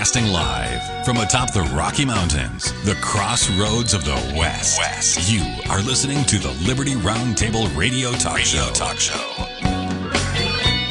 Broadcasting live from atop the Rocky Mountains, the crossroads of the West. You are listening to the Liberty Roundtable Radio Talk Show.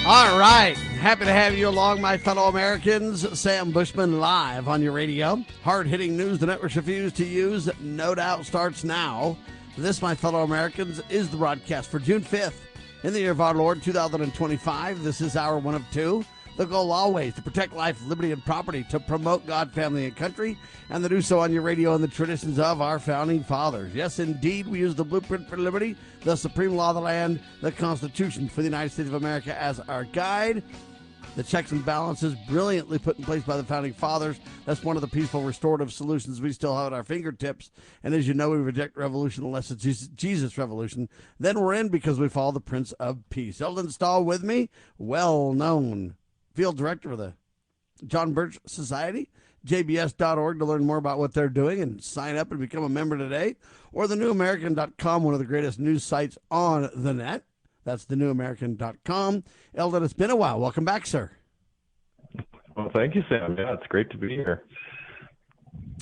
All right. Happy to have you along, my fellow Americans. Sam Bushman live on your radio. Hard-hitting news the networks refuse to use, no doubt, starts now. This, my fellow Americans, is the broadcast for June 5th in the year of our Lord, 2025. This is hour one of two. The goal always to protect life, liberty, and property, to promote God, family, and country, and to do so on your radio in the traditions of our founding fathers. Yes, indeed, we use the blueprint for liberty, the supreme law of the land, the Constitution for the United States of America as our guide. The checks and balances brilliantly put in place by the founding fathers. That's one of the peaceful restorative solutions we still have at our fingertips. And as you know, we reject revolution unless it's Jesus revolution. Then we're in because we follow the Prince of Peace. Eldon Stahl with me, well-known field director of the John Birch Society, jbs.org to learn more about what they're doing and sign up and become a member today, or thenewamerican.com, one of the greatest news sites on the net. That's thenewamerican.com. Eldon, it's been a while. Welcome back, sir. Well, thank you, Sam. Yeah, it's great to be here.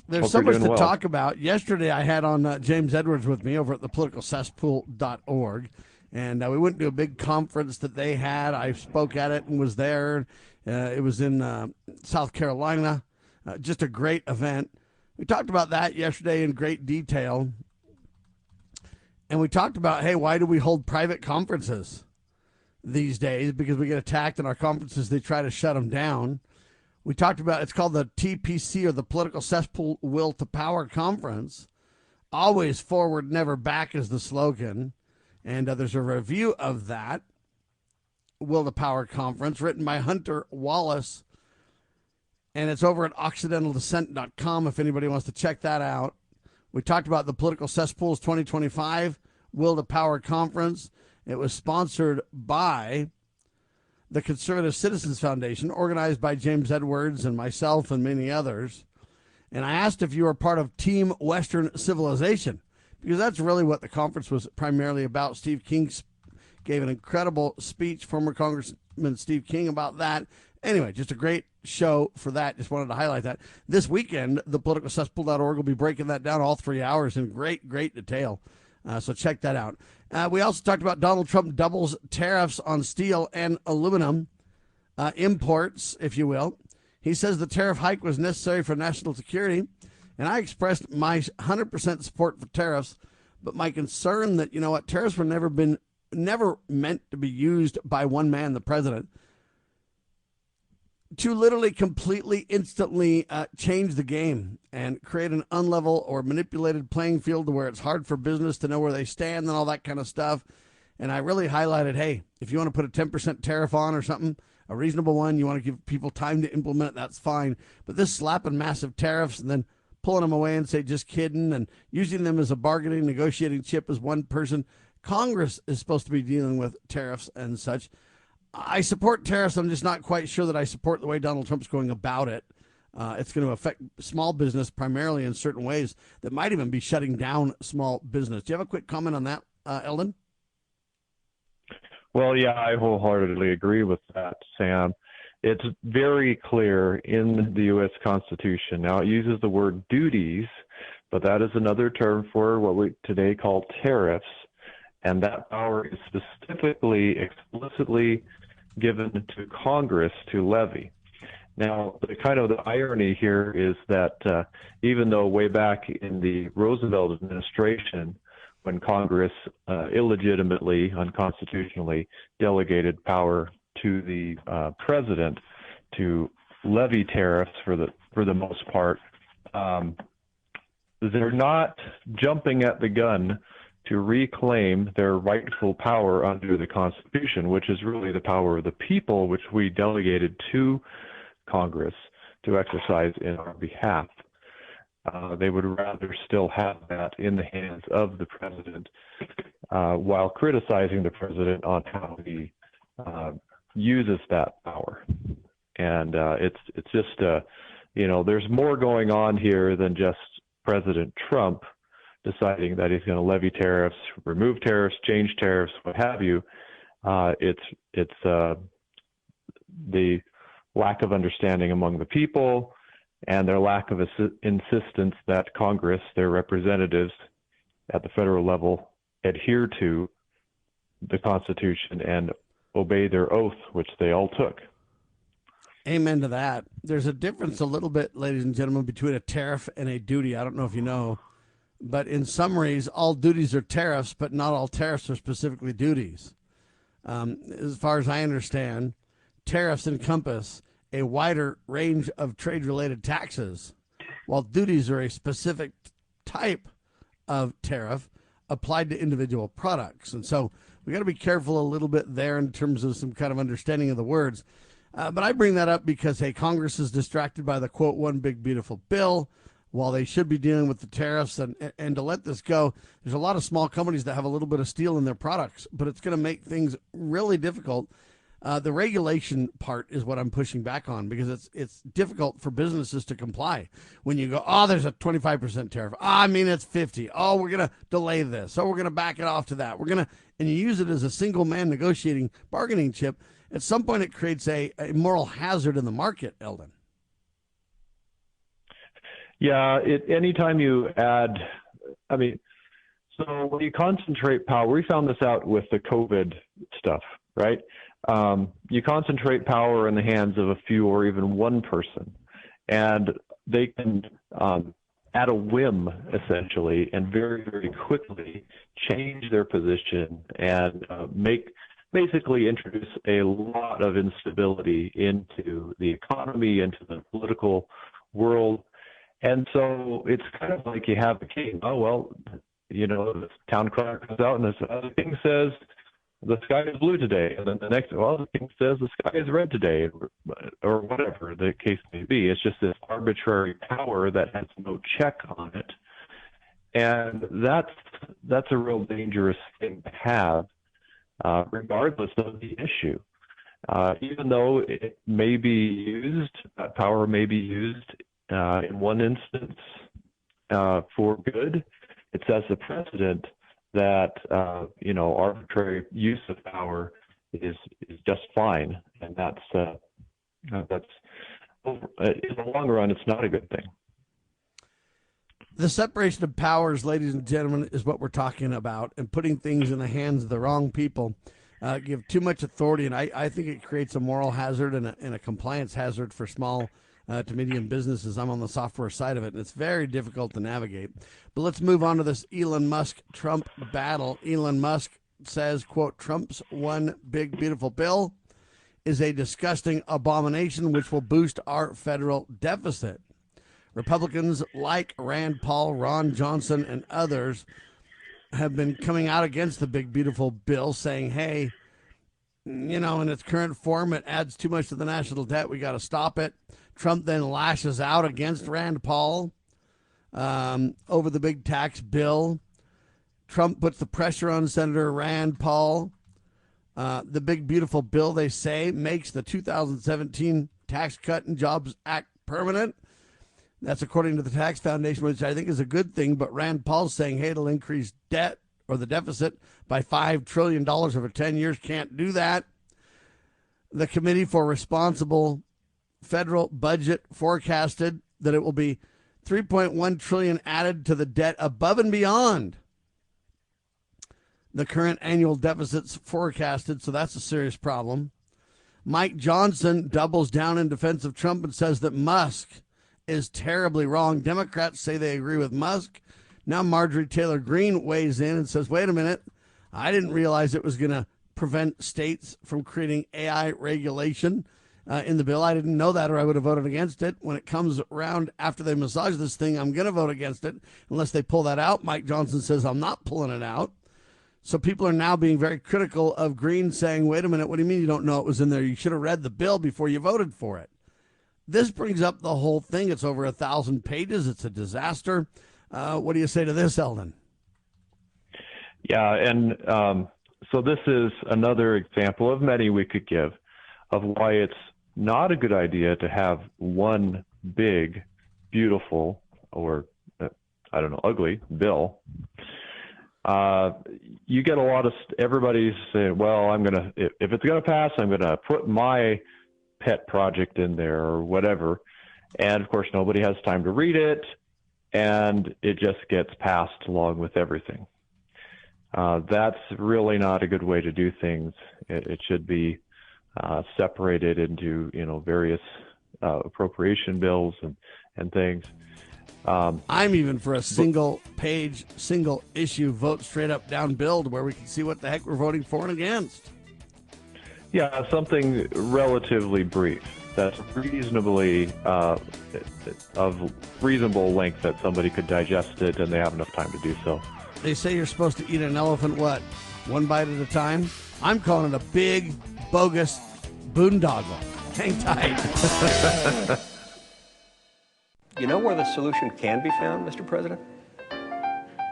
There's so much to talk about. Yesterday, I had on James Edwards with me over at thepoliticalcesspool.org. And we went to a big conference that they had. I spoke at it and was there. It was in South Carolina. Just a great event. We talked about that yesterday in great detail. And we talked about, hey, why do we hold private conferences these days? Because we get attacked in our conferences. They try to shut them down. We talked about, it's called the TPC, or the Political Cesspool Will to Power Conference. Always forward, never back is the slogan. And there's a review of that Will to Power Conference written by Hunter Wallace. And it's over at occidentaldescent.com if anybody wants to check that out. We talked about the Political Cesspools 2025 Will to Power Conference. It was sponsored by the Conservative Citizens Foundation, organized by James Edwards and myself and many others. And I asked if you were part of Team Western Civilization, because that's really what the conference was primarily about. Steve King gave an incredible speech, former Congressman Steve King, about that. Anyway, just a great show for that. Just wanted to highlight that. This weekend, thepoliticalcesspool.org will be breaking that down all 3 hours in great detail. So check that out. We also talked about Donald Trump doubles tariffs on steel and aluminum imports, if you will. He says the tariff hike was necessary for national security. And I expressed my 100% support for tariffs, but my concern that, you know what, tariffs were never meant to be used by one man, the president, to literally completely, instantly change the game and create an unlevel or manipulated playing field to where it's hard for business to know where they stand and all that kind of stuff. And I really highlighted, hey, if you want to put a 10% tariff on or something, a reasonable one, you want to give people time to implement it, that's fine. But this slapping massive tariffs and then pulling them away and say, just kidding, and using them as a bargaining, negotiating chip as one person. Congress is supposed to be dealing with tariffs and such. I support tariffs. I'm just not quite sure that I support the way Donald Trump's going about it. It's going to affect small business primarily in certain ways that might even be shutting down small business. Do you have a quick comment on that, Eldon? Well, yeah, I wholeheartedly agree with that, Sam. It's very clear in the U.S. Constitution. Now, it uses the word duties, but that is another term for what we today call tariffs, and that power is specifically, explicitly given to Congress to levy. Now, the irony here is that even though way back in the Roosevelt administration, when Congress illegitimately, unconstitutionally delegated power to the president to levy tariffs for the most part, they're not jumping at the gun to reclaim their rightful power under the Constitution, which is really the power of the people, which we delegated to Congress to exercise in our behalf. They would rather still have that in the hands of the president, while criticizing the president on how he uses that power. And it's just, there's more going on here than just President Trump deciding that he's going to levy tariffs, remove tariffs, change tariffs, what have you. It's the lack of understanding among the people and their lack of insistence that Congress, their representatives at the federal level, adhere to the Constitution and obey their oath, which they all took. Amen to that. There's a difference a little bit, ladies and gentlemen, between a tariff and a duty. I don't know if you know, but in summaries, all duties are tariffs, but not all tariffs are specifically duties. As far as I understand, tariffs encompass a wider range of trade-related taxes, while duties are a specific type of tariff applied to individual products. And so we got to be careful a little bit there in terms of some kind of understanding of the words. But I bring that up because, hey, Congress is distracted by the, quote, one big beautiful bill while they should be dealing with the tariffs. And to let this go, there's a lot of small companies that have a little bit of steel in their products, but it's going to make things really difficult. The regulation part is what I'm pushing back on, because it's difficult for businesses to comply. When you go, oh, there's a 25% tariff. Oh, I mean, it's 50. Oh, we're going to delay this. Oh, we're going to back it off to that. And you use it as a single man negotiating bargaining chip. At some point, it creates a moral hazard in the market, Eldon. Yeah, anytime you add, so when you concentrate power, we found this out with the COVID stuff, right? You concentrate power in the hands of a few or even one person, and they can, at a whim, essentially, and very, very quickly change their position and basically introduce a lot of instability into the economy, into the political world. And so it's kind of like you have a king. Oh, well, the town crier comes out and the king says, the sky is blue today. And then the next, the king says the sky is red today, or whatever the case may be. It's just this arbitrary power that has no check on it. And that's a real dangerous thing to have, regardless of the issue. Even though it may be used, that power may be used in one instance for good, it sets a precedent that arbitrary use of power is just fine, and that's in the long run, it's not a good thing. The separation of powers, ladies and gentlemen, is what we're talking about, and putting things in the hands of the wrong people give too much authority, and I think it creates a moral hazard and a compliance hazard for small to medium businesses. I'm on the software side of it, and it's very difficult to navigate. But let's move on to this Elon Musk-Trump battle. Elon Musk says, quote, Trump's one big beautiful bill is a disgusting abomination which will boost our federal deficit. Republicans like Rand Paul, Ron Johnson, and others have been coming out against the big beautiful bill, saying, hey, in its current form, it adds too much to the national debt. We got to stop it. Trump then lashes out against Rand Paul over the big tax bill. Trump puts the pressure on Senator Rand Paul. The big beautiful bill, they say, makes the 2017 Tax Cut and Jobs Act permanent. That's according to the Tax Foundation, which I think is a good thing. But Rand Paul's saying, hey, it'll increase debt or the deficit by $5 trillion over 10 years. Can't do that. The Committee for Responsible Federal Budget forecasted that it will be $3.1 trillion added to the debt above and beyond the current annual deficits forecasted. So that's a serious problem. Mike Johnson doubles down in defense of Trump and says that Musk is terribly wrong. Democrats say they agree with Musk. Now Marjorie Taylor Greene weighs in and says, wait a minute, I didn't realize it was going to prevent states from creating AI regulation in the bill. I didn't know that, or I would have voted against it. When it comes around after they massage this thing, I'm going to vote against it unless they pull that out. Mike Johnson says, I'm not pulling it out. So people are now being very critical of Greene, saying, wait a minute, what do you mean you don't know it was in there? You should have read the bill before you voted for it. This brings up the whole thing. It's over 1,000 pages. It's a disaster. What do you say to this, Eldon? Yeah, and so this is another example of many we could give of why it's not a good idea to have one big, beautiful, or ugly bill. You get a lot of everybody's saying, well, if it's going to pass, I'm going to put my pet project in there or whatever. And of course, nobody has time to read it, and it just gets passed along with everything. That's really not a good way to do things. It should be separated into, various appropriation bills and things. I'm even for a single page, single issue vote straight up down bill where we can see what the heck we're voting for and against. Yeah, something relatively brief that's reasonably of reasonable length that somebody could digest it and they have enough time to do so. They say you're supposed to eat an elephant, what, one bite at a time? I'm calling it a big, bogus boondoggle. Hang tight. You know where the solution can be found, Mr. President?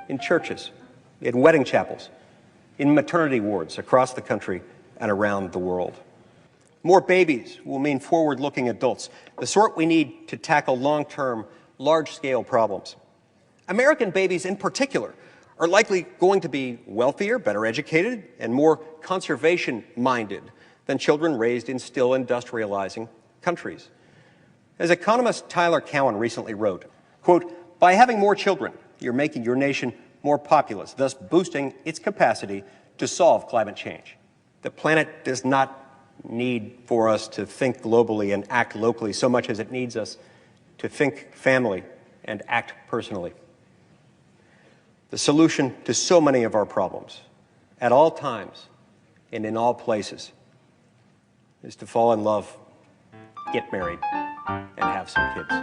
In churches, in wedding chapels, in maternity wards across the country and around the world. More babies will mean forward-looking adults, the sort we need to tackle long-term, large-scale problems. American babies in particular are likely going to be wealthier, better educated, and more conservation-minded than children raised in still industrializing countries. As economist Tyler Cowen recently wrote, quote, "By having more children, you're making your nation more populous, thus boosting its capacity to solve climate change. The planet does not need for us to think globally and act locally so much as it needs us to think family and act personally. The solution to so many of our problems, at all times and in all places, is to fall in love, get married, and have some kids."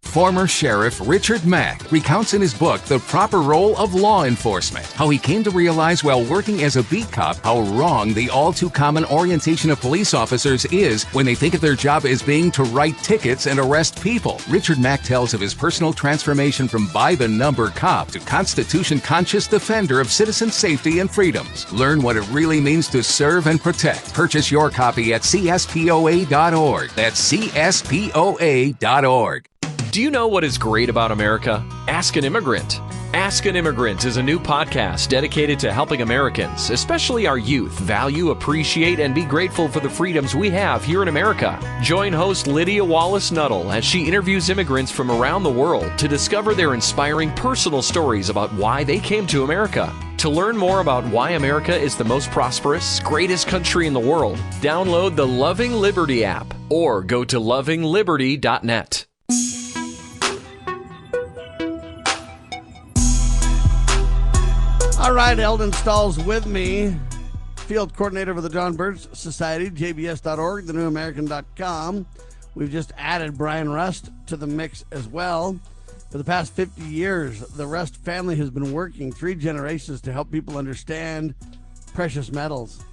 Former Sheriff Richard Mack recounts in his book The Proper Role of Law Enforcement how he came to realize while working as a beat cop how wrong the all-too-common orientation of police officers is when they think of their job as being to write tickets and arrest people. Richard Mack tells of his personal transformation from by-the-number cop to Constitution-conscious defender of citizen safety and freedoms. Learn what it really means to serve and protect. Purchase your copy at CSPOA.org. That's CSPOA.org. Do you know what is great about America? Ask an Immigrant. Ask an Immigrant is a new podcast dedicated to helping Americans, especially our youth, value, appreciate, and be grateful for the freedoms we have here in America. Join host Lydia Wallace-Nuttall as she interviews immigrants from around the world to discover their inspiring personal stories about why they came to America. To learn more about why America is the most prosperous, greatest country in the world, download the Loving Liberty app or go to lovingliberty.net. All right, Eldon Stahl's with me, field coordinator for the John Birch Society, jbs.org, thenewamerican.com. We've just added Bryan Rust to the mix as well. For the past 50 years, the Rust family has been working 3 generations to help people understand precious metals.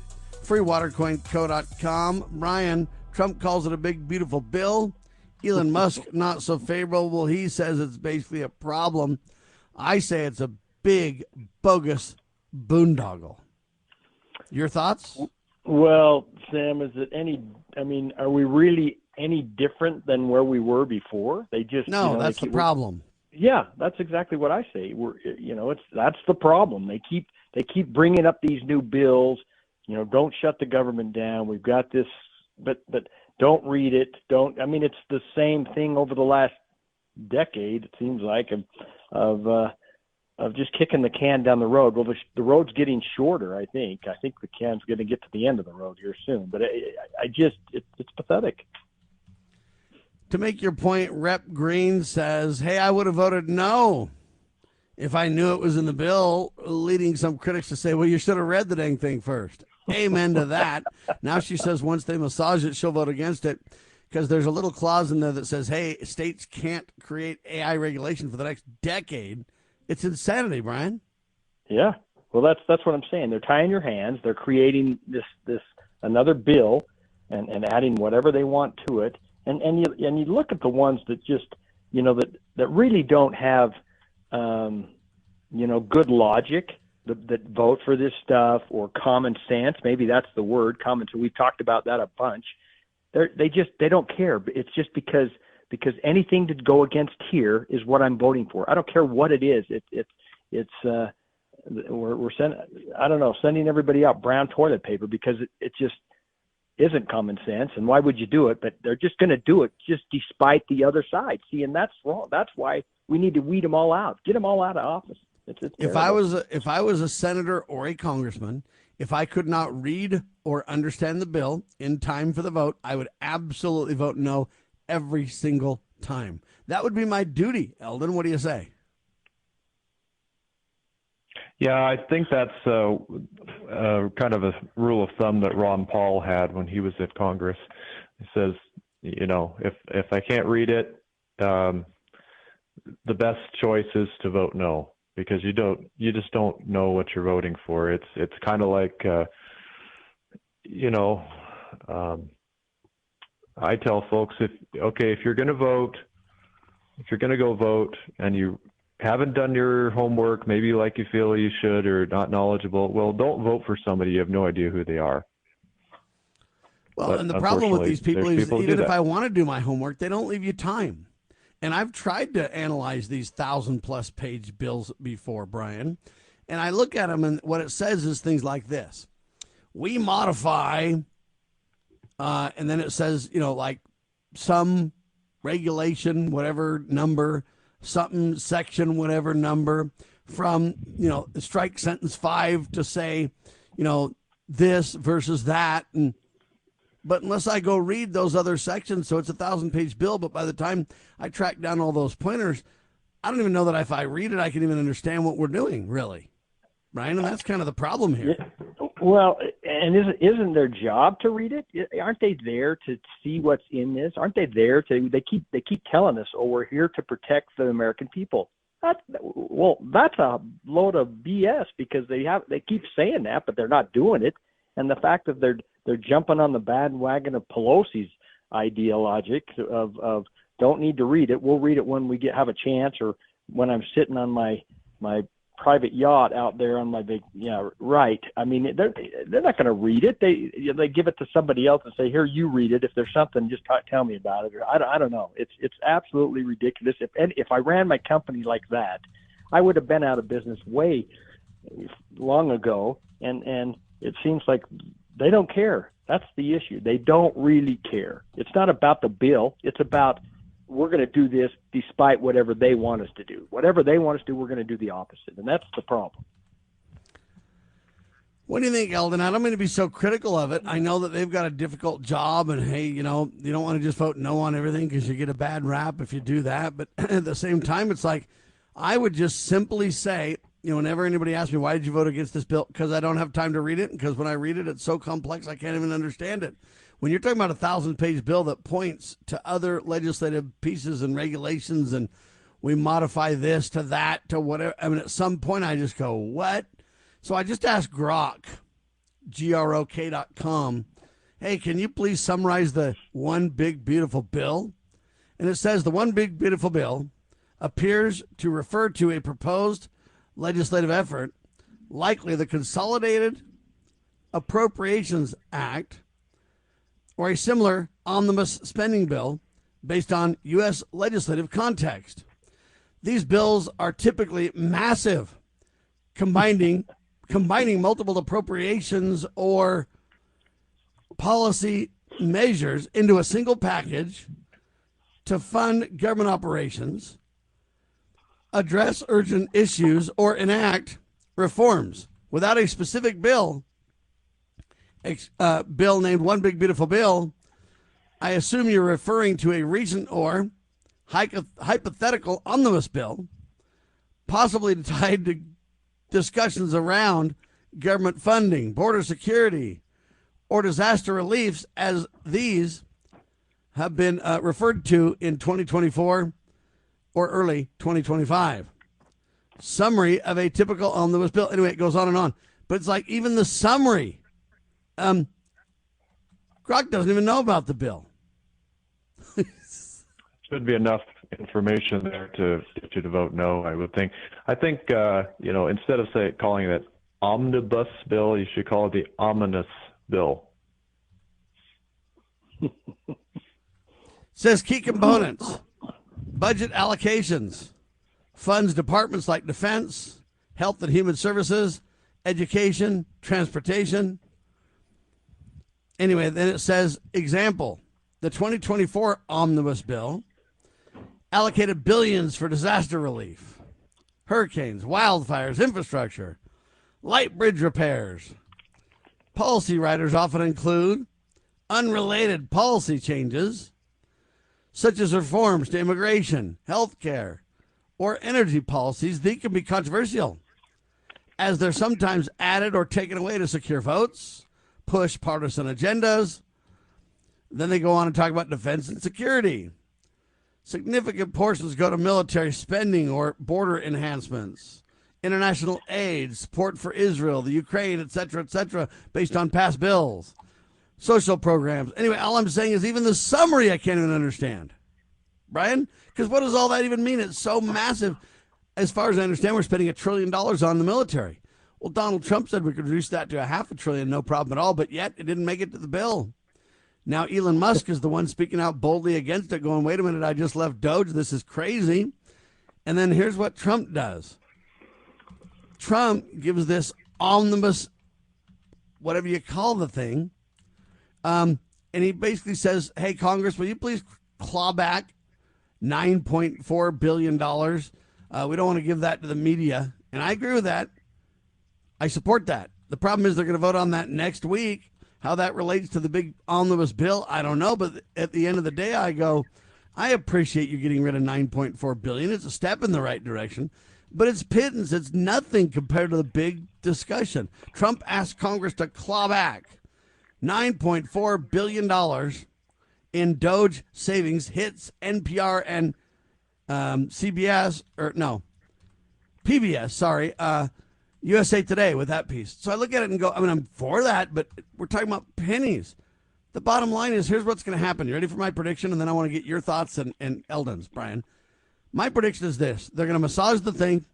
freewatercoin.co.com. Brian, Trump calls it a big, beautiful bill. Elon Musk, not so favorable. He says it's basically a problem. I say it's a big, bogus boondoggle. Your thoughts? Well, Sam, is it are we really any different than where we were before? They just that's the problem. Yeah, that's exactly what I say. That's the problem. They keep bringing up these new bills. Don't shut the government down. We've got this, but don't read it. It's the same thing over the last decade. It seems like of just kicking the can down the road. Well, the road's getting shorter, I think. I think the can's going to get to the end of the road here soon. But it's pathetic. To make your point, Rep. Greene says, hey, I would have voted no if I knew it was in the bill, leading some critics to say, well, you should have read the dang thing first. Amen to that. Now she says once they massage it, she'll vote against it because there's a little clause in there that says, hey, states can't create AI regulation for the next decade. It's insanity, Brian. Yeah. Well, that's what I'm saying. They're tying your hands. They're creating this another bill and adding whatever they want to it. And you look at the ones that just, that really don't have, good logic that vote for this stuff or common sense. Maybe that's the word, common sense. We've talked about that a bunch. They don't care. It's just because anything to go against here is what I'm voting for. I don't care what it is. We're sending everybody out brown toilet paper because isn't common sense, and why would you do it? But they're just going to do it just despite the other side. See, and that's wrong. That's why we need to weed them all out, get them all out of office. It's if I was a senator or a congressman, if I could not read or understand the bill in time for the vote, I would absolutely vote no every single time. That would be my duty. Eldon, what do you say? Yeah, I think that's kind of a rule of thumb that Ron Paul had when he was at Congress. He says, if I can't read it, the best choice is to vote no, because you just don't know what you're voting for. It's kind of like, I tell folks, if you're going to vote, if you're going to go vote and you haven't done your homework, maybe like you feel you should, or not knowledgeable, well, don't vote for somebody you have no idea who they are. Well, and the problem with these people is even if I want to do my homework, they don't leave you time. And I've tried to analyze these 1,000+ page bills before, Brian, and I look at them, and what it says is things like this. We modify, and then it says, like some regulation, whatever number, something section, whatever number, from, strike sentence 5 to say, this versus that. But unless I go read those other sections, so it's a 1,000-page bill, but by the time I track down all those pointers, I don't even know that if I read it, I can even understand what we're doing, really. Right? And that's kind of the problem here. Well, and isn't their job to read it? Aren't they there to see what's in this? Aren't they there to? They keep telling us, "Oh, we're here to protect the American people." That's a load of BS, because they keep saying that, but they're not doing it. And the fact that they're jumping on the bandwagon of Pelosi's ideologic of don't need to read it. We'll read it when we have a chance, or when I'm sitting on my private yacht out there on my big, right. I mean, they're not going to read it. They give it to somebody else and say, here, you read it. If there's something, just tell me about it. Or I don't know. It's absolutely ridiculous. If I ran my company like that, I would have been out of business way long ago. And it seems like they don't care. That's the issue. They don't really care. It's not about the bill. It's about, we're going to do this despite whatever they want us to do. Whatever they want us to do, we're going to do the opposite. And that's the problem. What do you think, Eldon? I don't mean to be so critical of it. I know that they've got a difficult job, and hey, you don't want to just vote no on everything because you get a bad rap if you do that. But at the same time, it's like, I would just simply say, whenever anybody asks me, why did you vote against this bill? Because I don't have time to read it. Because when I read it, it's so complex, I can't even understand it. When you're talking about a 1,000-page bill that points to other legislative pieces and regulations, and we modify this to that to whatever, I mean, at some point I just go, what? So I just asked Grok, grok.com, hey, can you please summarize the one big beautiful bill? And it says the one big beautiful bill appears to refer to a proposed legislative effort, likely the Consolidated Appropriations Act, or a similar omnibus spending bill based on U.S. legislative context. These bills are typically massive, combining multiple appropriations or policy measures into a single package to fund government operations, address urgent issues, or enact reforms. Without a specific bill named One Big Beautiful Bill, I assume you're referring to a recent or hypothetical omnibus bill, possibly tied to discussions around government funding, border security, or disaster reliefs, as these have been referred to in 2024 or early 2025. Summary of a typical omnibus bill. Anyway, it goes on and on. But it's like even the summary, Grok doesn't even know about the bill. Should be enough information there to get you to vote no, I would think. I think, instead of calling it omnibus bill, you should call it the ominous bill. Says key components, budget allocations, funds departments like defense, health and human services, education, transportation. Anyway, then it says, example, the 2024 omnibus bill allocated billions for disaster relief, hurricanes, wildfires, infrastructure, light bridge repairs. Policy writers often include unrelated policy changes, such as reforms to immigration, health care, or energy policies that can be controversial, as they're sometimes added or taken away to secure votes, push partisan agendas. Then they go on and talk about defense and security. Significant portions go to military spending or border enhancements, international aid, support for Israel, the Ukraine, etc., based on past bills, social programs. Anyway, all I'm saying is even the summary I can't even understand. Brian? Because what does all that even mean? It's so massive. As far as I understand, we're spending $1 trillion on the military. Well, Donald Trump said we could reduce that to $500 billion, no problem at all, but yet it didn't make it to the bill. Now, Elon Musk is the one speaking out boldly against it, going, wait a minute, I just left Doge. This is crazy. And then here's what Trump does. Trump gives this omnibus, whatever you call the thing, and he basically says, hey, Congress, will you please claw back $9.4 billion? We don't want to give that to the media. And I agree with that. I support that. The problem is they're going to vote on that next week. How that relates to the big omnibus bill, I don't know. But at the end of the day, I go, I appreciate you getting rid of $9.4 billion. It's a step in the right direction. But it's pittance. It's nothing compared to the big discussion. Trump asked Congress to claw back $9.4 billion in Doge savings, hits NPR and PBS, USA Today with that piece. So I look at it and go, I mean, I'm for that, but we're talking about pennies. The bottom line is, here's what's going to happen. You ready for my prediction? And then I want to get your thoughts and Eldon's, Brian. My prediction is this. They're going to massage the thing.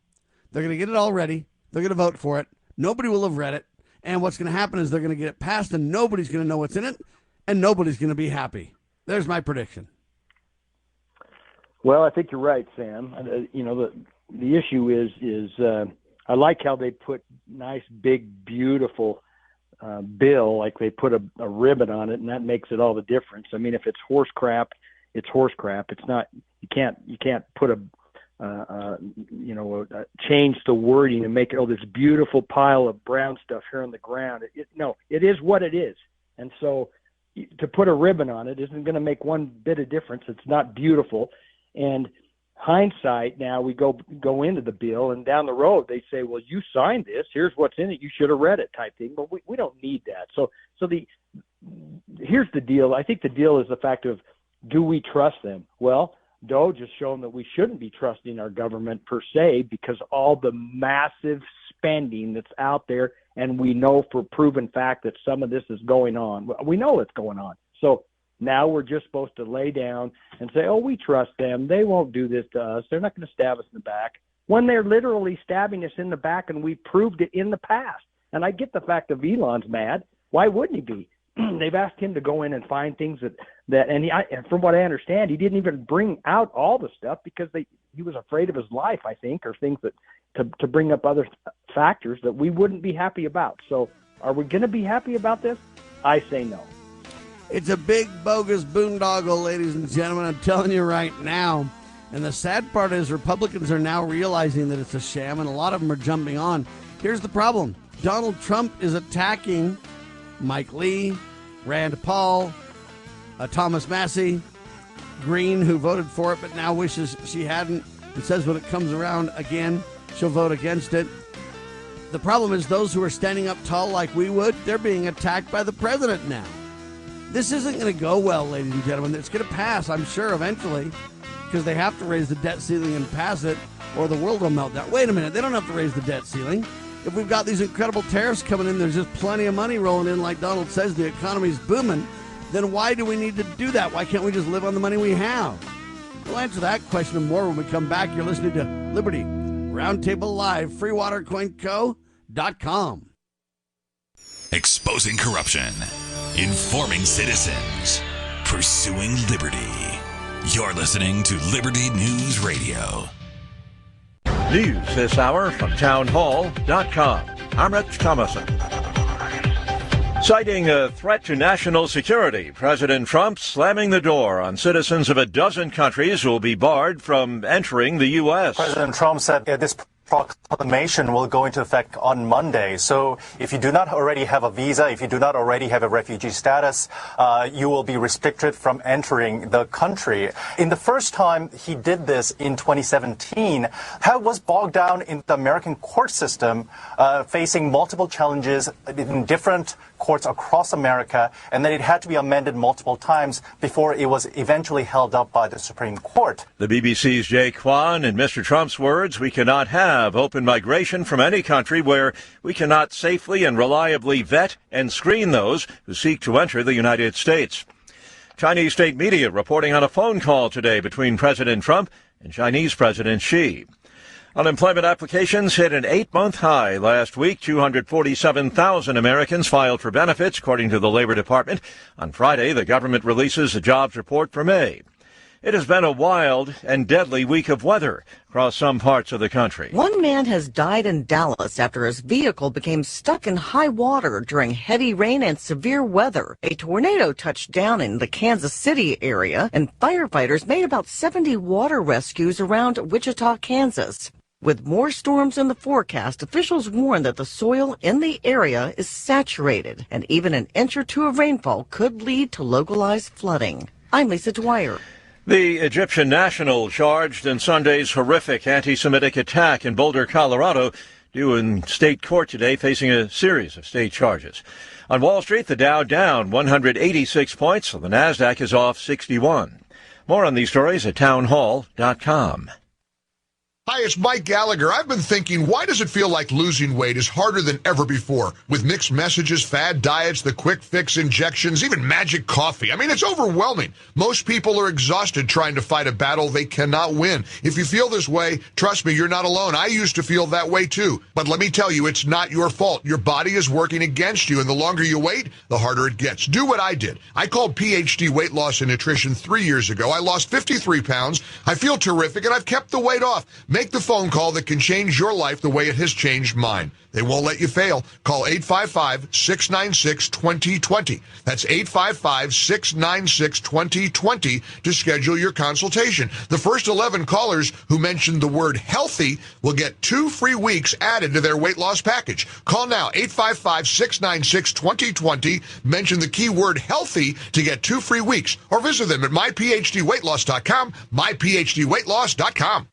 They're going to get it all ready. They're going to vote for it. Nobody will have read it. And what's going to happen is they're going to get it passed, and nobody's going to know what's in it, and nobody's going to be happy. There's my prediction. Well, I think you're right, Sam. The issue is I like how they put nice, big, beautiful bill, like they put a ribbon on it, and that makes it all the difference. I mean, if it's horse crap, it's horse crap. It's not. You can't put change the wording and make it this beautiful pile of brown stuff here on the ground. It is what it is, and so to put a ribbon on it isn't going to make one bit of difference. It's not beautiful, and hindsight, now we go into the bill, and down the road they say, well, you signed this, here's what's in it, you should have read it, type thing. But we don't need that. So here's the deal. I think the deal is the fact of, do we trust them? Well, Doge has shown that we shouldn't be trusting our government per se, because all the massive spending that's out there, and we know for proven fact that some of this is going on. We know it's going on. So now we're just supposed to lay down and say, oh, we trust them. They won't do this to us. They're not going to stab us in the back, when they're literally stabbing us in the back, and we proved it in the past. And I get the fact that Elon's mad. Why wouldn't he be? They've asked him to go in and find things and from what I understand, he didn't even bring out all the stuff because he was afraid of his life, I think, or things that to bring up other factors that we wouldn't be happy about. So are we going to be happy about this? I say no. It's a big, bogus boondoggle, ladies and gentlemen. I'm telling you right now. And the sad part is Republicans are now realizing that it's a sham, and a lot of them are jumping on. Here's the problem. Donald Trump is attacking Mike Lee, Rand Paul, Thomas Massie, Greene, who voted for it but now wishes she hadn't, and says when it comes around again, she'll vote against it. The problem is those who are standing up tall like we would, they're being attacked by the president now. This isn't going to go well, ladies and gentlemen. It's going to pass, I'm sure, eventually, because they have to raise the debt ceiling and pass it, or the world will melt down. Wait a minute, they don't have to raise the debt ceiling. If we've got these incredible tariffs coming in, there's just plenty of money rolling in, like Donald says, the economy's booming, then why do we need to do that? Why can't we just live on the money we have? We'll answer that question and more when we come back. You're listening to Liberty Roundtable Live, freewatercoinco.com. Exposing corruption, informing citizens, pursuing liberty. You're listening to Liberty News Radio. News this hour from townhall.com. I'm Rich Thomason. Citing a threat to national security, President Trump slamming the door on citizens of a dozen countries who will be barred from entering the U.S. President Trump said this proclamation will go into effect on Monday. So if you do not already have a visa, if you do not already have a refugee status, you will be restricted from entering the country. In the first time he did this in 2017, he was bogged down in the American court system, facing multiple challenges in different courts across America, and then it had to be amended multiple times before it was eventually held up by the Supreme Court. The BBC's Jay Kwan, in Mr. Trump's words, we cannot have open migration from any country where we cannot safely and reliably vet and screen those who seek to enter the United States. Chinese state media reporting on a phone call today between President Trump and Chinese President Xi. Unemployment applications hit an 8-month high last week. 247,000 Americans filed for benefits, according to the Labor Department. On Friday, the government releases a jobs report for May. It has been a wild and deadly week of weather across some parts of the country. One man has died in Dallas after his vehicle became stuck in high water during heavy rain and severe weather. A tornado touched down in the Kansas City area, and firefighters made about 70 water rescues around Wichita, Kansas. With more storms in the forecast, officials warn that the soil in the area is saturated, and even an inch or two of rainfall could lead to localized flooding. I'm Lisa Dwyer. The Egyptian national charged in Sunday's horrific anti-Semitic attack in Boulder, Colorado, due in state court today, facing a series of state charges. On Wall Street, the Dow down 186 points, so the Nasdaq is off 61. More on these stories at townhall.com. Hi, it's Mike Gallagher. I've been thinking, why does it feel like losing weight is harder than ever before? With mixed messages, fad diets, the quick fix injections, even magic coffee. I mean, it's overwhelming. Most people are exhausted trying to fight a battle they cannot win. If you feel this way, trust me, you're not alone. I used to feel that way too. But let me tell you, it's not your fault. Your body is working against you, and the longer you wait, the harder it gets. Do what I did. I called PhD Weight Loss and Nutrition 3 years ago. I lost 53 pounds. I feel terrific, and I've kept the weight off. Make the phone call that can change your life the way it has changed mine. They won't let you fail. Call 855-696-2020. That's 855-696-2020 to schedule your consultation. The first 11 callers who mentioned the word healthy will get 2 free weeks added to their weight loss package. Call now, 855-696-2020. Mention the keyword healthy to get 2 free weeks. Or visit them at myphdweightloss.com, myphdweightloss.com.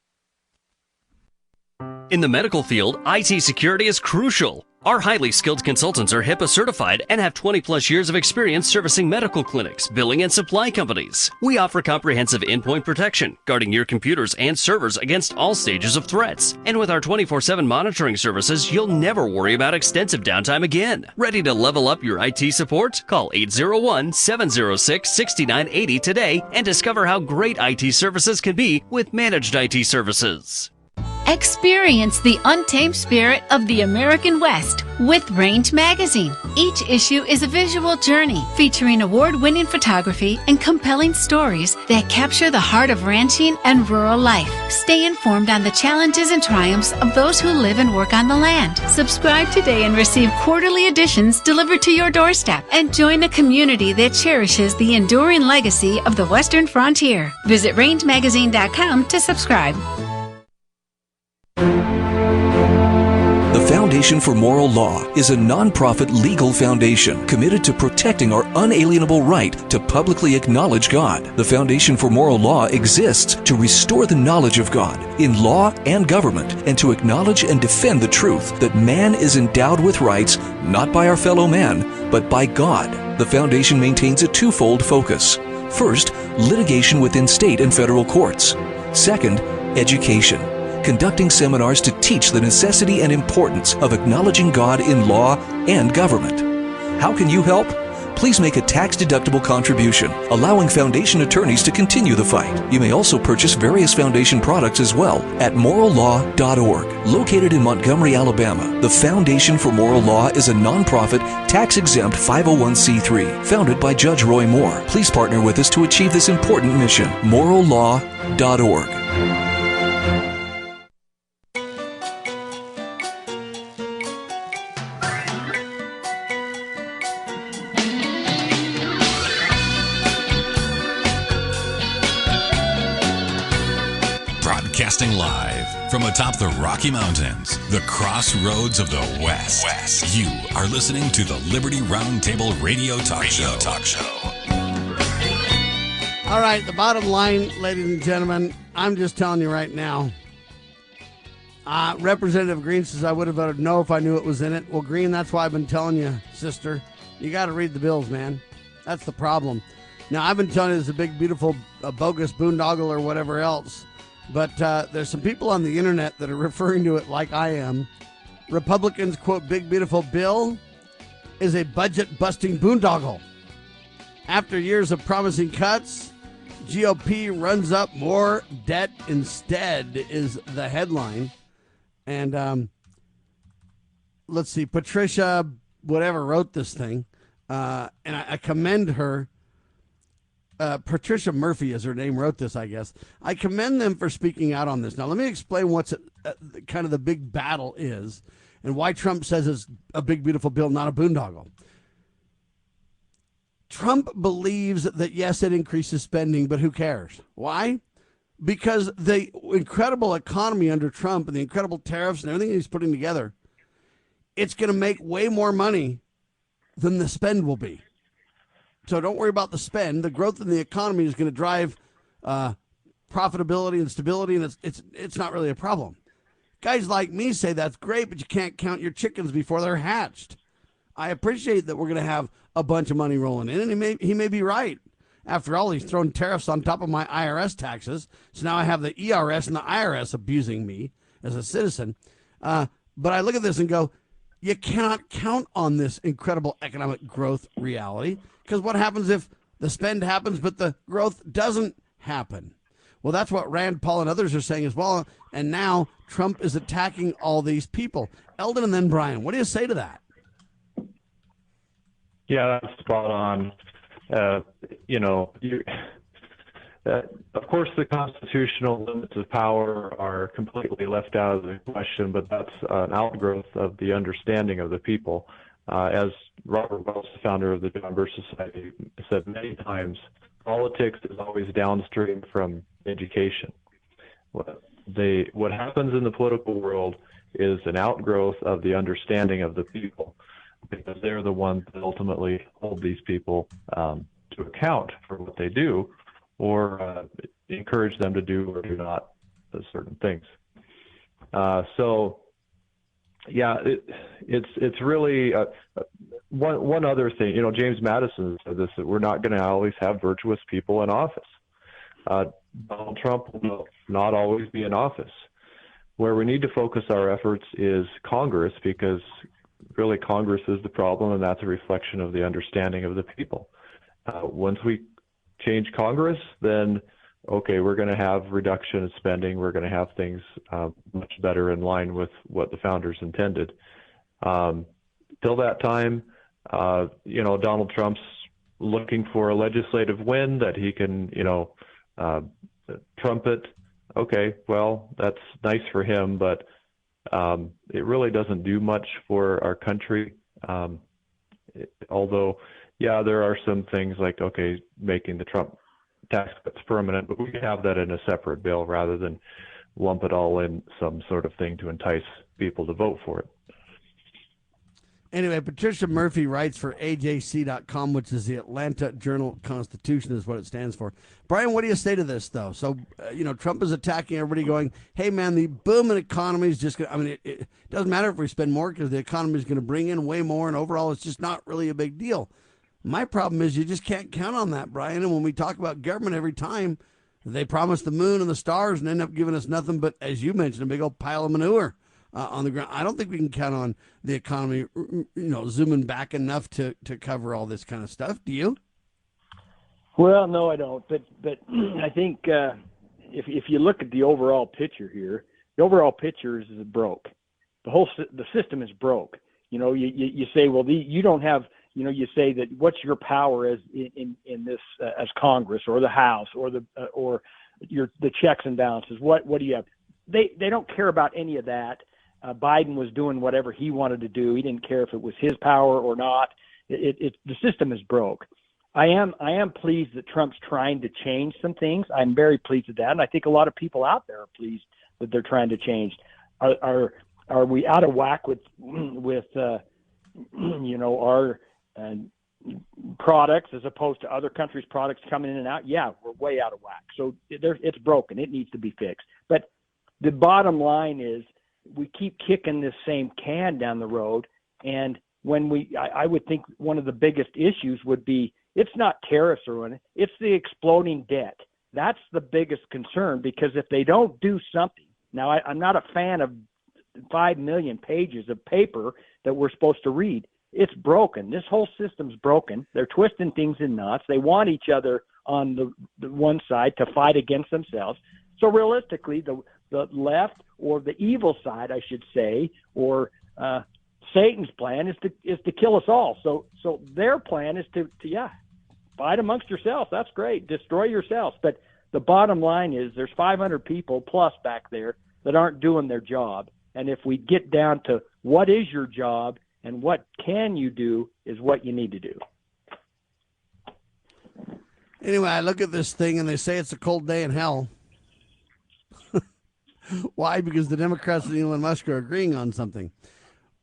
In the medical field, IT security is crucial. Our highly skilled consultants are HIPAA certified and have 20-plus years of experience servicing medical clinics, billing, and supply companies. We offer comprehensive endpoint protection, guarding your computers and servers against all stages of threats. And with our 24/7 monitoring services, you'll never worry about extensive downtime again. Ready to level up your IT support? Call 801-706-6980 today and discover how great IT services can be with managed IT services. Experience the untamed spirit of the American West with Range Magazine. Each issue is a visual journey featuring award-winning photography and compelling stories that capture the heart of ranching and rural life. Stay informed on the challenges and triumphs of those who live and work on the land. Subscribe today and receive quarterly editions delivered to your doorstep, and join a community that cherishes the enduring legacy of the Western frontier. Visit rangemagazine.com to subscribe. The Foundation for Moral Law is a nonprofit legal foundation committed to protecting our unalienable right to publicly acknowledge God. The Foundation for Moral Law exists to restore the knowledge of God in law and government, and to acknowledge and defend the truth that man is endowed with rights not by our fellow man, but by God. The Foundation maintains a twofold focus. First, litigation within state and federal courts. Second, education, conducting seminars to teach the necessity and importance of acknowledging God in law and government. How can you help? Please make a tax-deductible contribution, allowing Foundation attorneys to continue the fight. You may also purchase various Foundation products as well at morallaw.org. Located in Montgomery, Alabama, the Foundation for Moral Law is a nonprofit, tax-exempt 501c3 founded by Judge Roy Moore. Please partner with us to achieve this important mission. morallaw.org. Broadcasting live from atop the Rocky Mountains, the crossroads of the West. You are listening to the Liberty Roundtable Radio Talk Show. All right, the bottom line, ladies and gentlemen, I'm just telling you right now. Representative Greene says I would have voted no if I knew it was in it. Well, Greene, that's why I've been telling you, sister. You got to read the bills, man. That's the problem. Now, I've been telling you it's a big, beautiful, bogus boondoggle or whatever else. But there's some people on the internet that are referring to it like I am. Republicans, quote, big, beautiful bill is a budget-busting boondoggle. After years of promising cuts, GOP runs up more debt instead is the headline. And let's see, Patricia, whatever, wrote this thing. And I commend her. Patricia Murphy is her name, wrote this, I guess. I commend them for speaking out on this. Now, let me explain what's kind of the big battle is and why Trump says it's a big, beautiful bill, not a boondoggle. Trump believes that, yes, it increases spending, but who cares? Why? Because the incredible economy under Trump and the incredible tariffs and everything he's putting together, it's going to make way more money than the spend will be. So don't worry about the spend. The growth in the economy is going to drive profitability and stability, and it's not really a problem. Guys like me say that's great, but you can't count your chickens before they're hatched. I appreciate that we're going to have a bunch of money rolling in, and he may be right. After all, he's thrown tariffs on top of my IRS taxes, so now I have the ERS and the IRS abusing me as a citizen. But I look at this and go, you cannot count on this incredible economic growth reality. Because what happens if the spend happens but the growth doesn't happen? Well, that's what Rand Paul and others are saying as well. And now Trump is attacking all these people. Eldon and then Bryan, what do you say to that? Yeah, that's spot on. Of course, the constitutional limits of power are completely left out of the question, but that's an outgrowth of the understanding of the people. As Robert Wells, the founder of the John Birch Society, said many times, politics is always downstream from education. What happens in the political world is an outgrowth of the understanding of the people, because they're the ones that ultimately hold these people to account for what they do, or encourage them to do or do not certain things. It's really one other thing. James Madison said this, that we're not going to always have virtuous people in office. Donald Trump will not always be in office. Where we need to focus our efforts is Congress, because really Congress is the problem, and that's a reflection of the understanding of the people. Once we change Congress, then okay, we're going to have reduction in spending. We're going to have things much better in line with what the founders intended. Till that time, Donald Trump's looking for a legislative win that he can, trumpet. Okay, well, that's nice for him, but it really doesn't do much for our country. Although, yeah, there are some things like, okay, making the Trump tax cuts permanent, but we could have that in a separate bill rather than lump it all in some sort of thing to entice people to vote for it. Anyway, Patricia Murphy writes for AJC.com, which is the Atlanta Journal-Constitution is what it stands for. Bryan, what do you say to this, though? So, Trump is attacking everybody going, hey, man, the booming economy is just going to, it doesn't matter if we spend more because the economy is going to bring in way more, and overall it's just not really a big deal. My problem is you just can't count on that, Bryan. And when we talk about government every time, they promise the moon and the stars and end up giving us nothing but, as you mentioned, a big old pile of manure on the ground. I don't think we can count on the economy, zooming back enough to cover all this kind of stuff. Do you? Well, no, I don't. But I think if you look at the overall picture here, the overall picture is broke. The system is broke. You say, well, you don't have. You say that what's your power as in this as Congress or the House or the checks and balances? What do you have? They don't care about any of that. Biden was doing whatever he wanted to do. He didn't care if it was his power or not. The system is broke. I am pleased that Trump's trying to change some things. I'm very pleased with that, and I think a lot of people out there are pleased that they're trying to change. Are we out of whack with our products as opposed to other countries' products coming in and out? Yeah, we're way out of whack. So it's broken. It needs to be fixed. But the bottom line is we keep kicking this same can down the road. And when I would think one of the biggest issues would be, it's not tariffs or anything, it's the exploding debt. That's the biggest concern, because if they don't do something, now I'm not a fan of 5 million pages of paper that we're supposed to read. It's broken. This whole system's broken. They're twisting things in knots. They want each other on the one side to fight against themselves. So realistically, the left, or the evil side, I should say, or Satan's plan is to kill us all. So their plan is to fight amongst yourselves. That's great. Destroy yourselves. But the bottom line is there's 500 people plus back there that aren't doing their job. And if we get down to what is your job and what can you do is what you need to do. Anyway, I look at this thing and they say it's a cold day in hell. Why? Because the Democrats and Elon Musk are agreeing on something,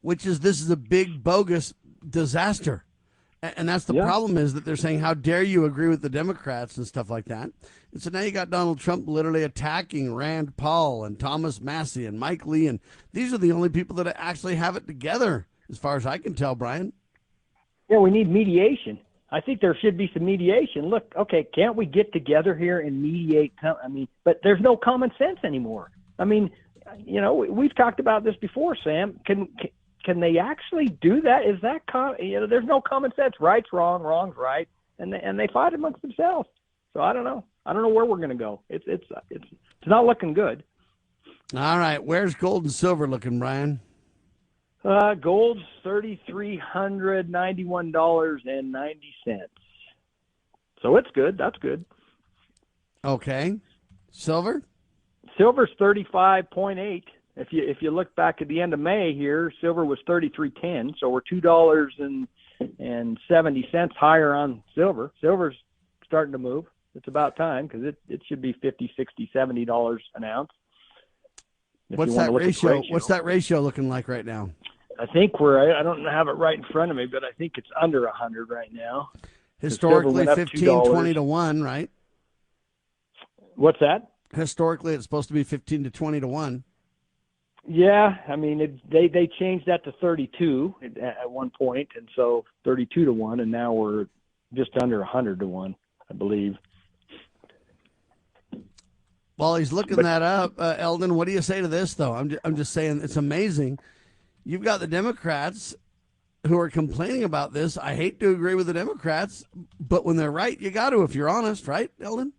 which is this is a big bogus disaster. And that's the problem, is that they're saying, how dare you agree with the Democrats and stuff like that. And so now you got Donald Trump literally attacking Rand Paul and Thomas Massey and Mike Lee. And these are the only people that actually have it together, as far as I can tell, Brian. Yeah, we need mediation. I think there should be some mediation. Look, okay, can't we get together here and mediate? But there's no common sense anymore. I mean, we've talked about this before, Sam. Can they actually do that? Is that there's no common sense. Right's wrong, wrong's right, and they fight amongst themselves. So I don't know. I don't know where we're going to go. It's not looking good. All right, where's gold and silver looking, Brian? Gold's $3,391.90. So it's good. That's good. Okay, silver. Silver's 35.8. If you look back at the end of May here, silver was 33.10, so we're $2.70 higher on silver. Silver's starting to move. It's about time, because it should be $50, $60, $70 an ounce. What's that ratio? What's that ratio looking like right now? I think I don't have it right in front of me, but I think it's under 100 right now. Historically, 15, 20 to 1, right? What's that? Historically, it's supposed to be 15 to 20 to 1. Yeah, I mean, they changed that to 32 at one point, and so 32 to 1, and now we're just under 100 to 1, I believe. While he's looking that up, Eldon, what do you say to this, though? I'm just saying it's amazing. You've got the Democrats who are complaining about this. I hate to agree with the Democrats, but when they're right, you got to, if you're honest, right, Eldon?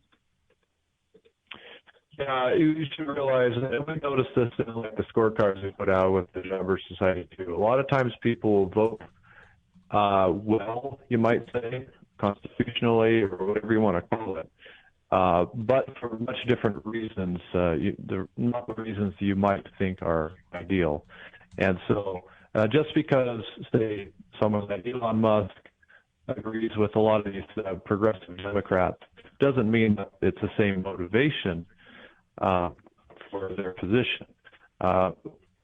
Yeah, you should realize, and we noticed this in like the scorecards we put out with the Numbers Society too. A lot of times people vote well, you might say, constitutionally or whatever you want to call it, but for much different reasons. They're not the reasons you might think are ideal. And so just because, say, someone like Elon Musk agrees with a lot of these progressive Democrats doesn't mean that it's the same motivation for their position. A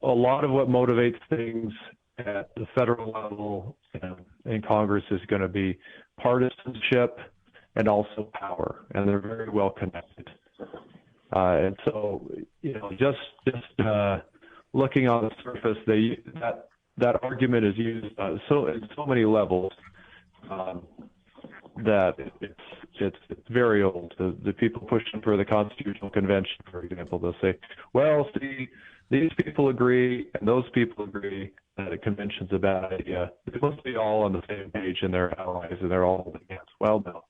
lot of what motivates things at the federal level and in Congress is going to be partisanship and also power, and they're very well connected. And so, just looking on the surface, that argument is used in so many levels that it's very old. The people pushing for the Constitutional Convention, for example, they'll say, well, see, these people agree and those people agree that a convention's a bad idea. They must be all on the same page and they're allies and they're all against. Well, no.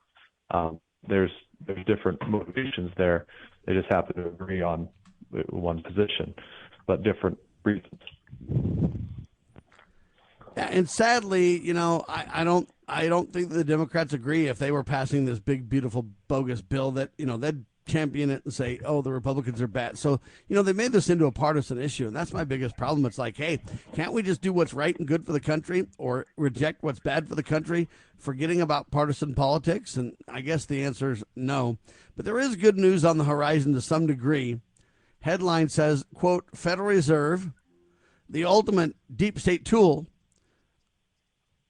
There's different motivations there. They just happen to agree on one position, but different reasons. Yeah, and sadly, I don't think the Democrats agree. If they were passing this big, beautiful, bogus bill, that they'd champion it and say, oh, the Republicans are bad. So they made this into a partisan issue, and that's my biggest problem. It's like, hey, can't we just do what's right and good for the country, or reject what's bad for the country, forgetting about partisan politics? And I guess the answer is no. But there is good news on the horizon to some degree. Headline says, quote, Federal Reserve, the ultimate deep state tool,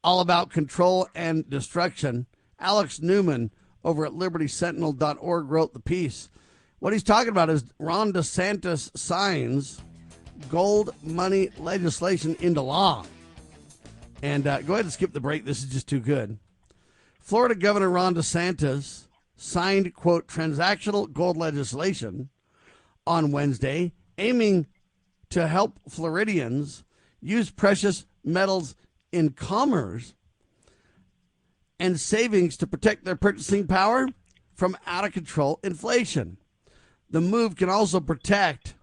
all about control and destruction. Alex Newman over at libertysentinel.org wrote the piece. What he's talking about is Ron DeSantis signs gold money legislation into law. And go ahead and skip the break. This is just too good. Florida Governor Ron DeSantis signed, quote, transactional gold legislation on Wednesday, aiming to help Floridians use precious metals in commerce and savings to protect their purchasing power from out-of-control inflation. The move can also protect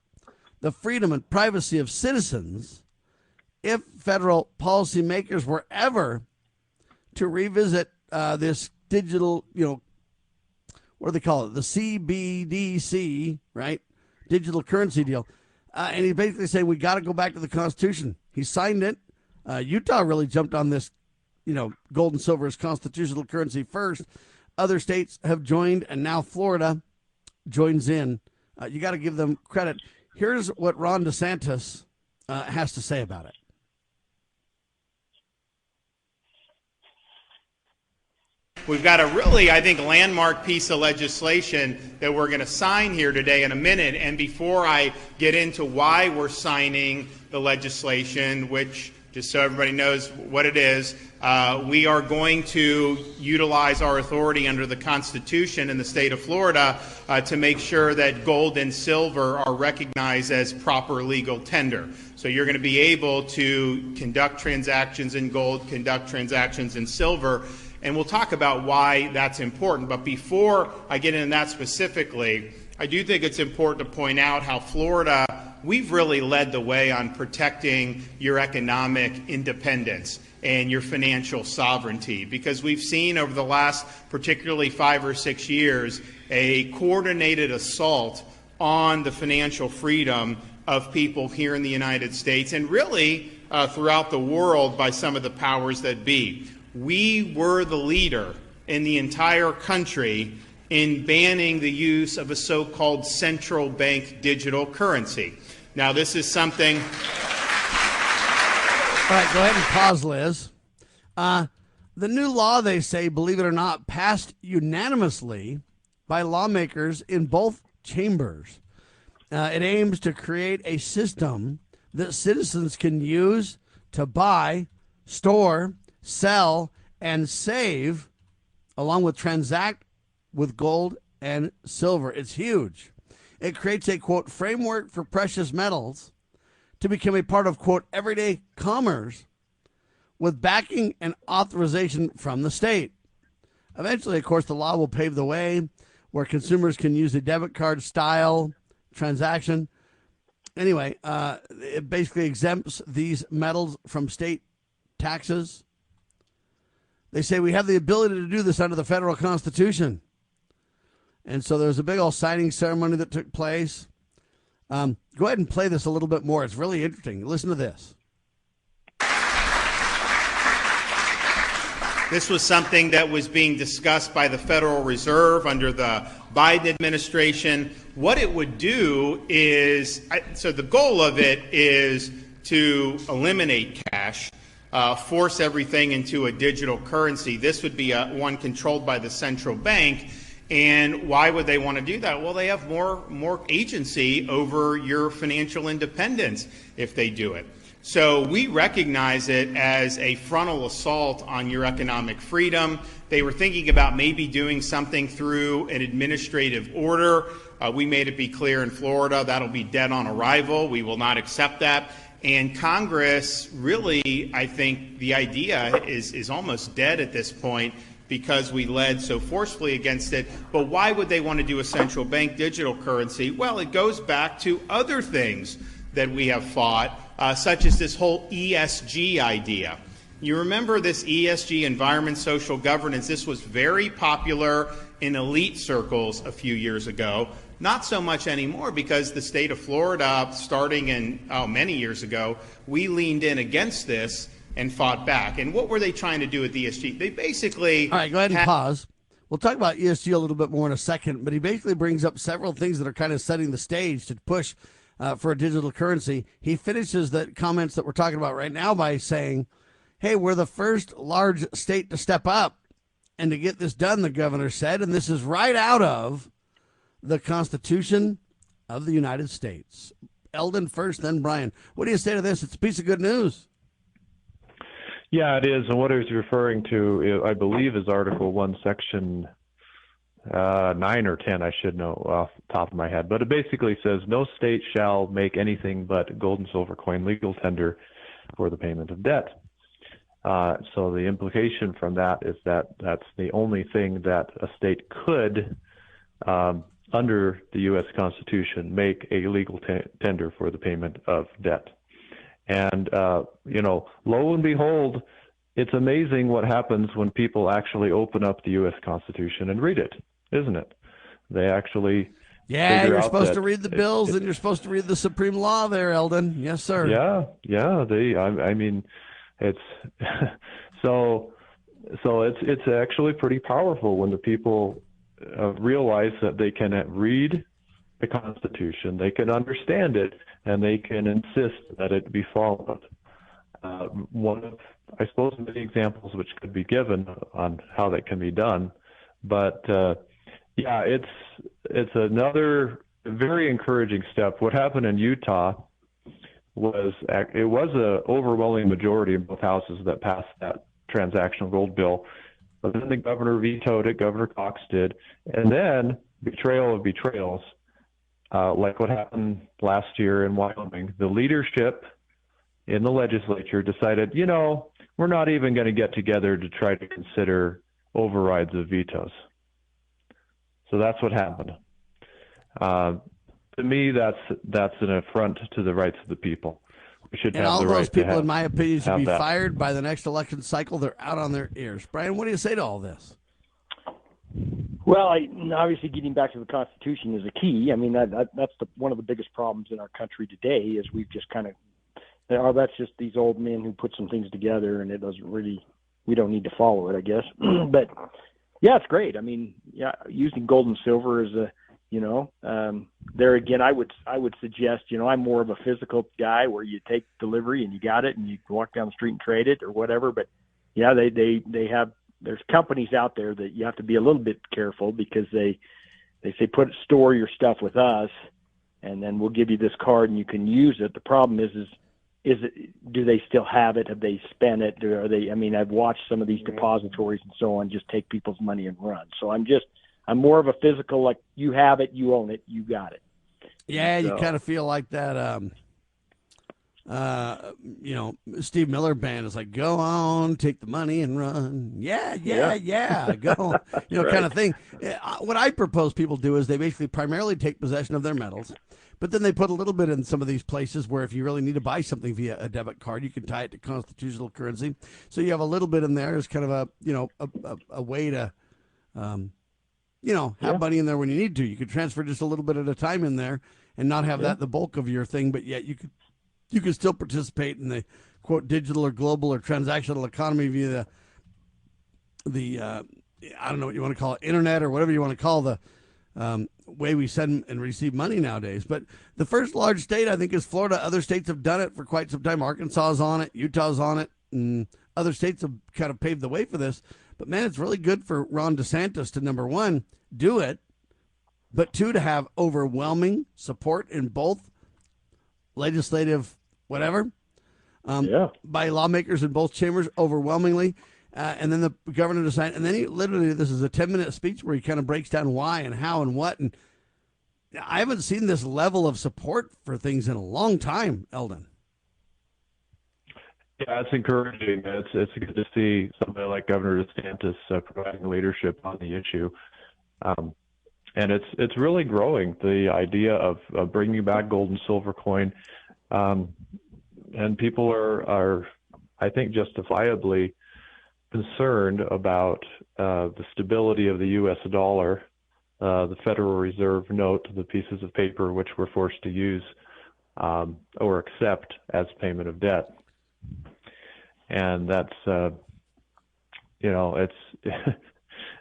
the freedom and privacy of citizens if federal policymakers were ever to revisit this digital, what do they call it? The CBDC, right? Digital currency deal. And he's basically saying we got to go back to the Constitution. He signed it. Utah really jumped on this, gold and silver as constitutional currency first. Other states have joined, and now Florida joins in. You got to give them credit. Here's what Ron DeSantis has to say about it. We've got a really, I think, landmark piece of legislation that we're going to sign here today in a minute. And before I get into why we're signing the legislation, which, just so everybody knows what it is, we are going to utilize our authority under the Constitution in the state of Florida to make sure that gold and silver are recognized as proper legal tender. So you're going to be able to conduct transactions in gold, conduct transactions in silver, and we'll talk about why that's important. But before I get into that specifically, I do think it's important to point out how Florida, we've really led the way on protecting your economic independence and your financial sovereignty, because we've seen over the last particularly 5 or 6 years a coordinated assault on the financial freedom of people here in the United States and really throughout the world by some of the powers that be. We were the leader in the entire country in banning the use of a so-called central bank digital currency. Now, this is something... All right, go ahead and pause, Liz. The new law, they say, believe it or not, passed unanimously by lawmakers in both chambers. It aims to create a system that citizens can use to buy, store, sell, and save, along with transact with gold and silver. It's huge. It creates a, quote, framework for precious metals to become a part of, quote, everyday commerce with backing and authorization from the state. Eventually, of course, the law will pave the way where consumers can use a debit card style transaction. Anyway, it basically exempts these metals from state taxes. They say we have the ability to do this under the federal Constitution. And so there was a big old signing ceremony that took place. Go ahead and play this a little bit more. It's really interesting. Listen to this. This was something that was being discussed by the Federal Reserve under the Biden administration. What it would do is, so the goal of it is to eliminate cash, force everything into a digital currency. This would be one controlled by the central bank. And why would they want to do that? Well, they have more agency over your financial independence if they do it. So we recognize it as a frontal assault on your economic freedom. They were thinking about maybe doing something through an administrative order. We made it be clear in Florida that'll be dead on arrival. We will not accept that. And Congress really, I think the idea is almost dead at this point because we led so forcefully against it. But why would they want to do a central bank digital currency? Well, it goes back to other things that we have fought, such as this whole ESG idea. You remember this ESG, environment, social governance. This was very popular in elite circles a few years ago. Not so much anymore because the state of Florida, starting in many years ago, we leaned in against this and fought back. And what were they trying to do with ESG? They basically... All right, go ahead and pause. We'll talk about ESG a little bit more in a second, but he basically brings up several things that are kind of setting the stage to push for a digital currency. He finishes the comments that we're talking about right now by saying, hey, we're the first large state to step up and to get this done, the governor said, and this is right out of the Constitution of the United States. Eldon first, then Bryan. What do you say to this? It's a piece of good news. Yeah, it is. And what I was referring to, I believe, is Article 1, Section 9 or 10, I should know off the top of my head. But it basically says no state shall make anything but gold and silver coin legal tender for the payment of debt. So the implication from that is that that's the only thing that a state could, under the U.S. Constitution, make a legal tender for the payment of debt. And, lo and behold, it's amazing what happens when people actually open up the U.S. Constitution and read it, isn't it? They actually you're supposed to read the bills and you're supposed to read the supreme law there, Eldon. Yes, sir. I mean, it's so it's actually pretty powerful when the people realize that they can read the Constitution, they can understand it, and they can insist that it be followed. One of, I suppose, many examples which could be given on how that can be done, but it's another very encouraging step. What happened in Utah was it was an overwhelming majority in both houses that passed that transactional gold bill, but then the governor vetoed it. Governor Cox did, and then betrayal of betrayals. Like what happened last year in Wyoming, the leadership in the legislature decided, we're not even going to get together to try to consider overrides of vetoes. So that's what happened. To me, that's an affront to the rights of the people. We should have the right to have. And all those people, in my opinion, should be fired by the next election cycle. They're out on their ears. Bryan, what do you say to all this? Well, obviously, getting back to the Constitution is a key. I mean, that's one of the biggest problems in our country today is we've just kind of, that's just these old men who put some things together, and it doesn't really, we don't need to follow it, I guess. But yeah, it's great. I mean, using gold and silver is there again, I would suggest, I'm more of a physical guy where you take delivery and you got it and you walk down the street and trade it or whatever. But yeah, they have. There's companies out there that you have to be a little bit careful because they say store your stuff with us, and then we'll give you this card and you can use it. The problem is it, do they still have it? Have they spent it? Are they? I mean, I've watched some of these depositories and so on just take people's money and run. So I'm more of a physical, like you have it, you own it, you got it. Yeah, so you kind of feel like that. Steve Miller Band is like, go on, take the money and run. Yeah, go. Right. Kind of thing. What I propose people do is they basically primarily take possession of their metals, but then they put a little bit in some of these places where if you really need to buy something via a debit card, you can tie it to constitutional currency. So you have a little bit in there as kind of a way to, have money in there when you need to. You could transfer just a little bit at a time in there and not have that the bulk of your thing, but yet you could still participate in the quote digital or global or transactional economy via the I don't know what you want to call it, internet or whatever you want to call the way we send and receive money nowadays. But the first large state, I think, is Florida. Other states have done it for quite some time. Arkansas is on it. Utah's on it. And other states have kind of paved the way for this. But, man, it's really good for Ron DeSantis to, number one, do it, but two, to have overwhelming support in both legislative whatever by lawmakers in both chambers overwhelmingly. And then the governor decided, and then he literally, this is a 10-minute speech where he kind of breaks down why and how and what. And I haven't seen this level of support for things in a long time, Eldon. Yeah, it's encouraging. It's good to see somebody like Governor DeSantis providing leadership on the issue. And it's really growing, the idea of bringing back gold and silver coin. And people are, I think, justifiably concerned about the stability of the U.S. dollar, the Federal Reserve note, the pieces of paper which we're forced to use or accept as payment of debt. And that's, it's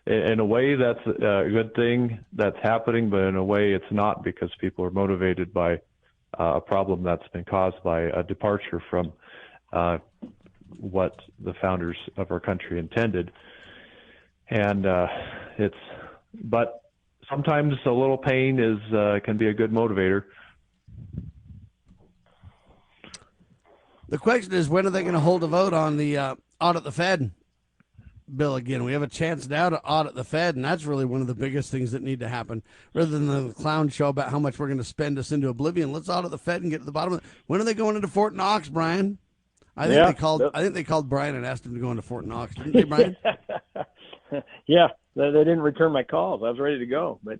in a way, that's a good thing that's happening, but in a way, it's not, because people are motivated by a problem that's been caused by a departure from what the founders of our country intended. And but sometimes a little pain can be a good motivator. The question is, when are they going to hold a vote on the audit the Fed bill again? We have a chance now to audit the Fed, and that's really one of the biggest things that need to happen. Rather than the clown show about how much we're going to spend us into oblivion, let's audit the Fed and get to the bottom of it. When are they going into Fort Knox, Brian? I think they called Brian and asked him to go into Fort Knox, didn't they, Brian? Yeah, they didn't return my calls. I was ready to go, but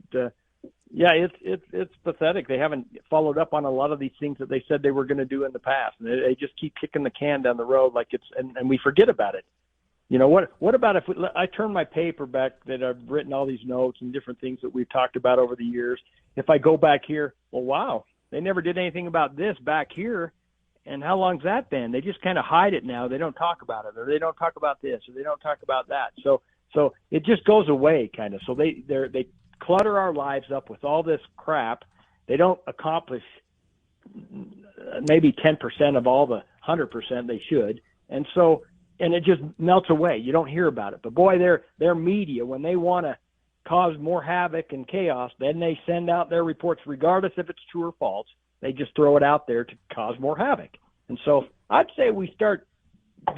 yeah, it's pathetic. They haven't followed up on a lot of these things that they said they were going to do in the past, and they just keep kicking the can down the road like and we forget about it. You know, what about if I turn my paper back that I've written all these notes and different things that we've talked about over the years? If I go back here, well, wow, they never did anything about this back here. And how long's that been? They just kind of hide it now. They don't talk about it, or they don't talk about this, or they don't talk about that. So it just goes away kind of. So they clutter our lives up with all this crap. They don't accomplish maybe 10% of all the 100% they should. And it just melts away. You don't hear about it. But boy, their media, when they want to cause more havoc and chaos, then they send out their reports, regardless if it's true or false. They just throw it out there to cause more havoc. And so I'd say we start I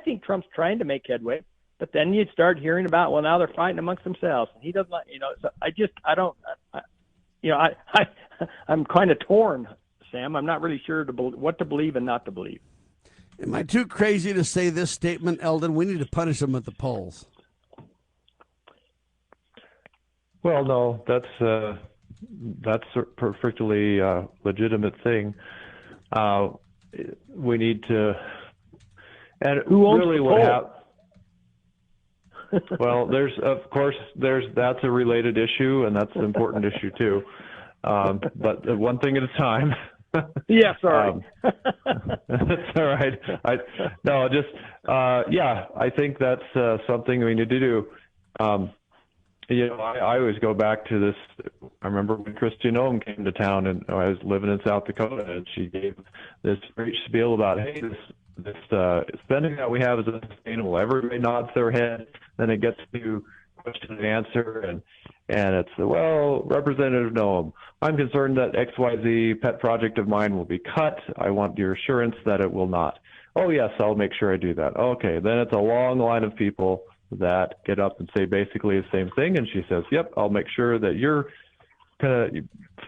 think Trump's trying to make headway, but then you'd start hearing about, well, now they're fighting amongst themselves. And he doesn't like, so I'm kind of torn, Sam. I'm not really sure what to believe and not to believe. Am I too crazy to say this statement, Eldon? We need to punish them at the polls. Well, no, that's a perfectly legitimate thing. We need to, and who owns really the what poll? Well, that's a related issue, and that's an important issue too. But one thing at a time. Yeah, sorry. That's all right. I think that's something we need to do. I always go back to this. I remember when Kristi Noem came to town, and I was living in South Dakota, and she gave this great spiel about, hey, this spending that we have is unsustainable. Everybody nods their head, then it gets to question and answer, and it's, well, Representative Noem, I'm concerned that XYZ pet project of mine will be cut. I want your assurance that it will not. Oh, yes, I'll make sure I do that. Okay, then it's a long line of people that get up and say basically the same thing, and she says, yep, I'll make sure that your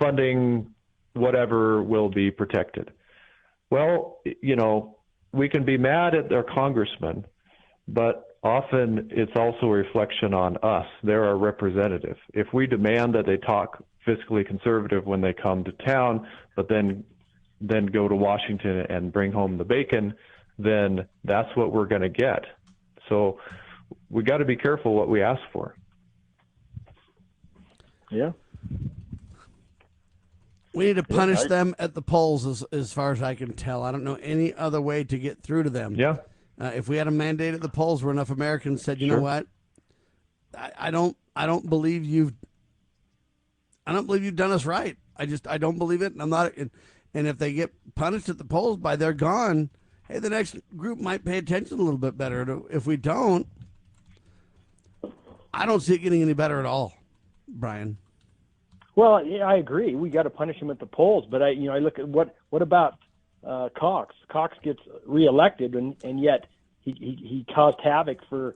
funding whatever will be protected. Well, we can be mad at their congressman, but often it's also a reflection on us. They're our representative. If we demand that they talk fiscally conservative when they come to town, but then go to Washington and bring home the bacon, then that's what we're going to get. So we got to be careful what we ask for. Yeah. We need to punish them at the polls, as far as I can tell. I don't know any other way to get through to them. Yeah. If we had a mandate at the polls where enough Americans said, you know what, I don't believe you've done us right. I don't believe it, and I'm not. And if they get punished at the polls by they're gone, hey, the next group might pay attention a little bit better. If we don't, I don't see it getting any better at all, Brian. Well, yeah, I agree. We got to punish him at the polls, but I look at what about Cox? Cox gets reelected, and yet he caused havoc for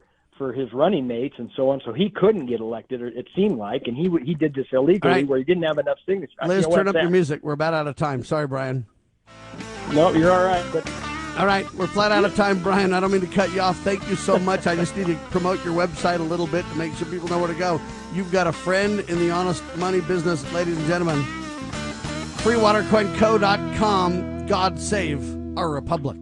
his running mates and so on. So he couldn't get elected, or it seemed like, and he did this illegally where he didn't have enough signatures. Liz, turn up your music. We're about out of time. Sorry, Brian. No, you're all right. But all right, we're flat out of time, Brian. I don't mean to cut you off. Thank you so much. I just need to promote your website a little bit to make sure people know where to go. You've got a friend in the honest money business, ladies and gentlemen. freewatercoinco.com. God save our republic.